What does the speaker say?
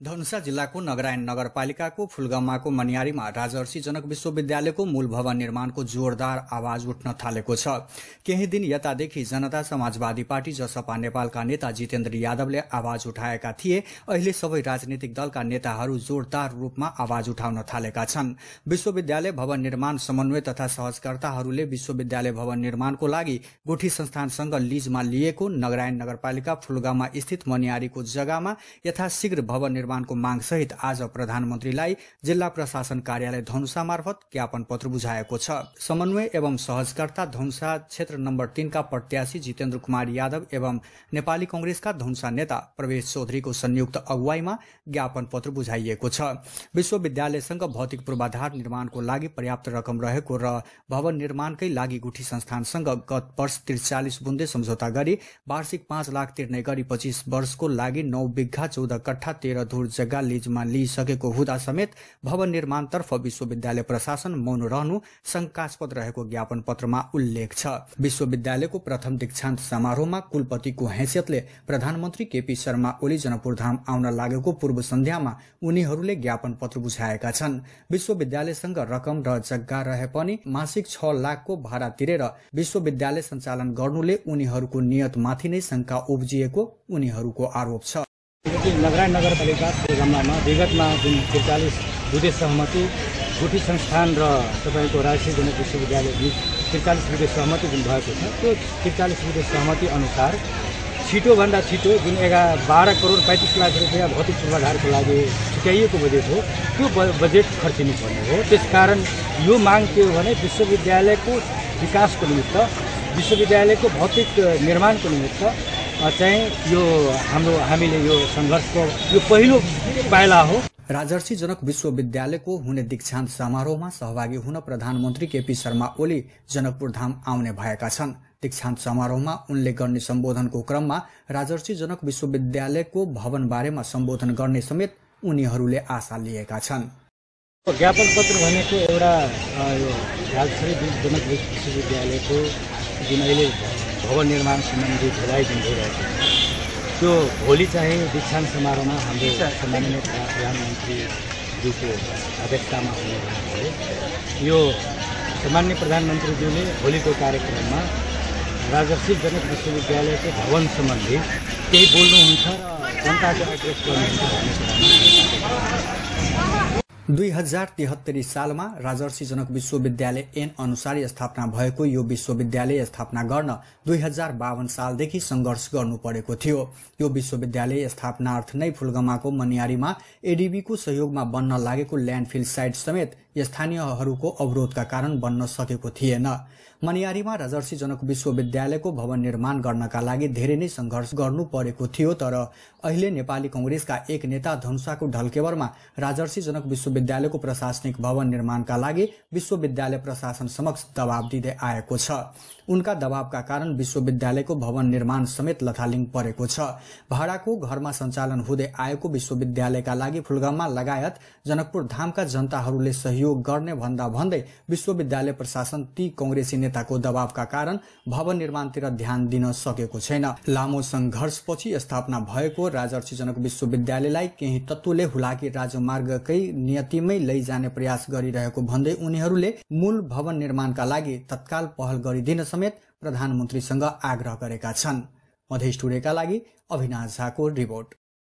धनुषा जिल्लाको नगरायन नगरपालिकाको फुलगम्माको मनियारीमा राजर्षि जनक विश्वविद्यालयको मूल भवन निर्माणको जोरदार आवाज उठ्न थालेको छ। केही दिन यतादेखि जनता समाजवादी पार्टी जसपा नेपालका नेता जितेन्द्र यादवले आवाज उठाएका थिए। अहिले सबै राजनीतिक दलका नेताहरू जोरदार रूपमा आवाज उठाउन थालेका छन्। विश्वविद्यालय भवन निर्माण समन्वय तथा सहजकर्ताहरूले विश्वविद्यालय भवन निर्माणको लागि गुठी संस्थानसँग लिजमा लिएको नगरायन नगरपालिका फुलगम्मा स्थित मनियारीको जग्गामा यथाशीघ्र भवन निर्माणको माग सहित आज प्रधानमन्त्रीलाई जिल्ला प्रशासन कार्यालय धनुषा मार्फत ज्ञापन पत्र बुझाएको छ। समन्वय एवं सहजकर्ता धनुषा क्षेत्र नम्बर 3 का प्रत्याशी जितेन्द्र कुमार यादव एवं नेपाली कांग्रेसका धनुषा नेता प्रवेश चौधरीको संयुक्त अगुवाईमा ज्ञापन पत्र बुझाइएको छ। विश्वविद्यालयसँग भौतिक पूर्वाधार निर्माणको लागि पर्याप्त रकम रहेको र भवन निर्माणकै लागि गुठी संस्थानसँग गत वर्ष 43 बुन्दे सम्झौता गरी वार्षिक 5 लाख तिर्ने गरी 25 वर्षको लागि 9 बिघा 14 कट्ठा 13 धुर जग्गा लिजमा लिइसकेको हुँदा समेत भवन निर्माणतर्फ विश्वविद्यालय प्रशासन मौन रहनु शंकास्पद रहेको ज्ञापन पत्रमा उल्लेख छ। विश्वविद्यालयको प्रथम दीक्षान्त समारोहमा कुलपतिको हैसियतले प्रधानमन्त्री केपी शर्मा ओली जनकपुरधाम आउन लागेको पूर्व सन्ध्यामा उनीहरूले ज्ञापन पत्र बुझाएका छन्। विश्वविद्यालयसँग रकम र जग्गा रहे पनि मासिक 6 लाखको भाडा तिरेर विश्वविद्यालय सञ्चालन गर्नुले उनीहरूको नियतमाथि नै शंका उब्जिएको उनीहरूको आरोप छ। नगरायन नगरपालिका फुलगम्मामा विगतमा जुन 43 बुँदे सहमति गुठी संस्थान र तपाईको राजर्षि जनक विश्वविद्यालय बीच 43 बुँदे सहमति जुन भएको छ, त्यो 43 बुँदे सहमति अनुसार छिटोभन्दा छिटो जुन 12 करोड 35 लाख रुपियाँ भौतिक पूर्वाधारको लागि छुट्याइएको बजेट हो, त्यो बजेट खर्चिनु पर्ने हो। त्यसकारण यो माग के हो भने विश्वविद्यालयको विकासको निमित्त, विश्वविद्यालयको भौतिक निर्माणको निमित्त चाहिँ यो हामीले यो संघर्षको यो पहिलो पाइला हो। राजर्षि जनक विश्वविद्यालयको हुने दीक्षान्त समारोहमा सहभागी हुन प्रधानमन्त्री केपी शर्मा ओली जनकपुरधाम आउने भएका छन्। दीक्षान्त समारोहमा उनले गर्ने सम्बोधनको क्रममा राजर्षि जनक विश्वविद्यालयको भवन बारेमा सम्बोधन गर्ने समेत उनीहरूले आशा लिएका छन्। ज्ञापन पत्र भनेको एउटा यो राजर्षि जनक विश्वविद्यालयको जुन अहिले भवन निर्माण सम्बन्धी ढिलाइ जुन भइरहेको छ, त्यो भोलि चाहिँ दीक्षान्त समारोहमा हाम्रो सम्माननीय प्रधानमन्त्रीज्यूको अध्यक्षतामा हुने भएकोले यो सम्माननीय प्रधानमन्त्रीज्यूले भोलिको कार्यक्रममा राजर्षि जनक विश्वविद्यालयको भवन सम्बन्धी केही बोल्नुहुन्छ र जनताको एड्रेस गर्नुहुन्छ भन्ने कुरामा 2073 सालमा राजर्षि जनक विश्वविद्यालय ऐन अनुसार स्थापना भएको यो विश्वविद्यालय स्थापना गर्न 2052 सालदेखि संघर्ष गर्नु परेको थियो। यो विश्वविद्यालय स्थापनार्थ नै फुलगम्माको मनियारीमा एडीबीको सहयोगमा बन्न लागेको ल्यान्डफिल साइट समेत स्थानीयहरूको अवरोधका कारण बन्न सकेको थिएन। मनियारीमा राजर्षि जनक विश्वविद्यालयको भवन निर्माण गर्नका लागि धेरै नै संघर्ष गर्नु परेको थियो, तर अहिले नेपाली कांग्रेसका एक नेता धनुषाको ढल्केवरमा राजर्षि जनक विश्वविद्यालयको प्रशासनिक भवन निर्माणका लागि विश्वविद्यालय प्रशासन समक्ष दबाव दिँदै आएको छ। उनका दबावका कारण विश्वविद्यालयको भवन निर्माण समेत लथालिङ परेको छ। भाडाको घरमा सञ्चालन हुँदै आएको विश्वविद्यालयका लागि फुलगम्मा लगायत जनकपुर धामका जनताहरूले सहयोग गर्ने भन्दा भन्दै विश्वविद्यालय प्रशासन ती कांग्रेसी नेताको दबावका कारण भवन निर्माणतिर ध्यान दिन सकेको छैन। लामो संघर्षपछि स्थापना भएको राजर्षि जनक विश्वविद्यालयलाई केही तत्त्वले हुलाकी राजमार्गकै नियतिमै लैजाने प्रयास गरिरहेको भन्दै उनीहरूले मूल भवन निर्माणका लागि तत्काल पहल गरिदिन समेत प्रधानमन्त्रीसँग आग्रह गरेका छन्। मधेस टुडेका लागि अभिनाश झाको रिपोर्ट।